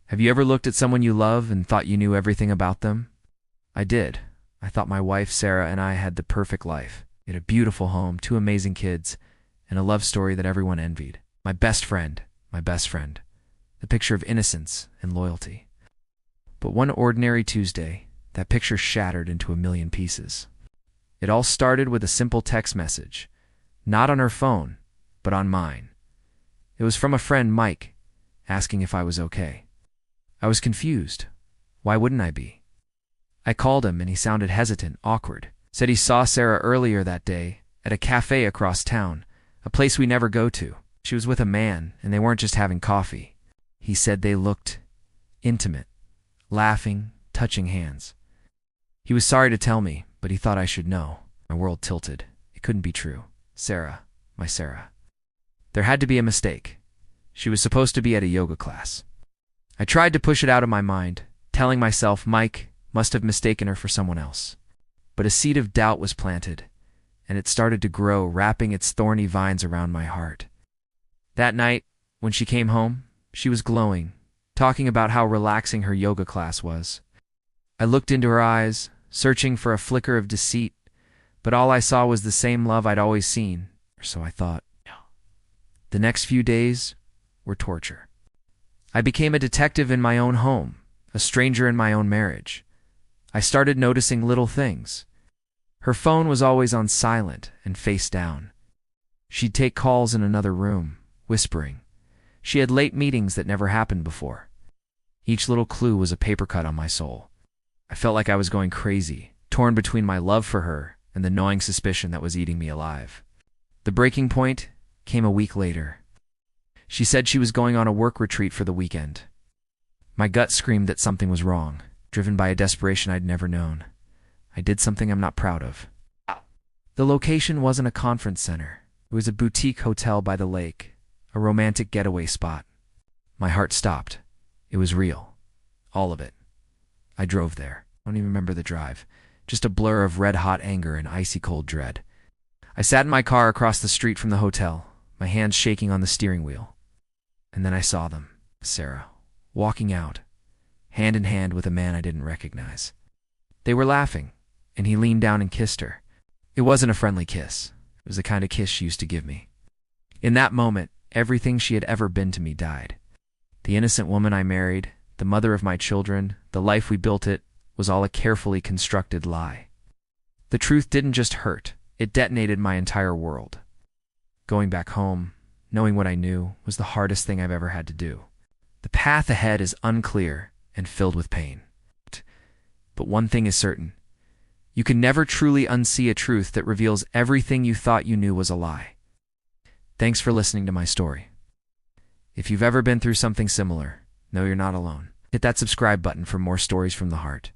Have you ever looked at someone you love and thought you knew everything about them? I did. I thought my wife, Sarah, and I had the perfect life. We had a beautiful home, two amazing kids, and a love story that everyone envied. My best friend. The picture of innocence and loyalty. But one ordinary Tuesday, that picture shattered into a million pieces. It all started with a simple text message, not on her phone, but on mine. It was from a friend, Mike, asking if I was okay. I was confused. Why wouldn't I be? I called him and he sounded hesitant, awkward. Said he saw Sarah earlier that day at a cafe across town, a place we never go to. She was with a man and they weren't just having coffee. He said they looked intimate, laughing, touching hands. He was sorry to tell me, but he thought I should know. My world tilted. It couldn't be true. Sarah, my Sarah. There had to be a mistake. She was supposed to be at a yoga class. I tried to push it out of my mind, telling myself Mike must have mistaken her for someone else. But a seed of doubt was planted, and it started to grow, wrapping its thorny vines around my heart. That night, when she came home, she was glowing, talking about how relaxing her yoga class was. I looked into her eyes, searching for a flicker of deceit, but all I saw was the same love I'd always seen, or so I thought. The next few days were torture. I became a detective in my own home, a stranger in my own marriage. I started noticing little things. Her phone was always on silent and face down. She'd take calls in another room, whispering. She had late meetings that never happened before. Each little clue was a paper cut on my soul. I felt like I was going crazy, torn between my love for her and the gnawing suspicion that was eating me alive. The breaking point came a week later. She said she was going on a work retreat for the weekend. My gut screamed that something was wrong, driven by a desperation I'd never known. I did something I'm not proud of. The location wasn't a conference center. It was a boutique hotel by the lake, a romantic getaway spot. My heart stopped. It was real. All of it. I drove there. I don't even remember the drive. Just a blur of red-hot anger and icy-cold dread. I sat in my car across the street from the hotel, my hands shaking on the steering wheel. And then I saw them, Sarah, walking out, hand in hand with a man I didn't recognize. They were laughing, and he leaned down and kissed her. It wasn't a friendly kiss. It was the kind of kiss she used to give me. In that moment, everything she had ever been to me died. The innocent woman I married, the mother of my children, the life we built, it was all a carefully constructed lie. The truth didn't just hurt. It detonated my entire world. Going back home, knowing what I knew, was the hardest thing I've ever had to do. The path ahead is unclear and filled with pain. But one thing is certain. You can never truly unsee a truth that reveals everything you thought you knew was a lie. Thanks for listening to my story. If you've ever been through something similar, know you're not alone. Hit that subscribe button for more stories from the heart.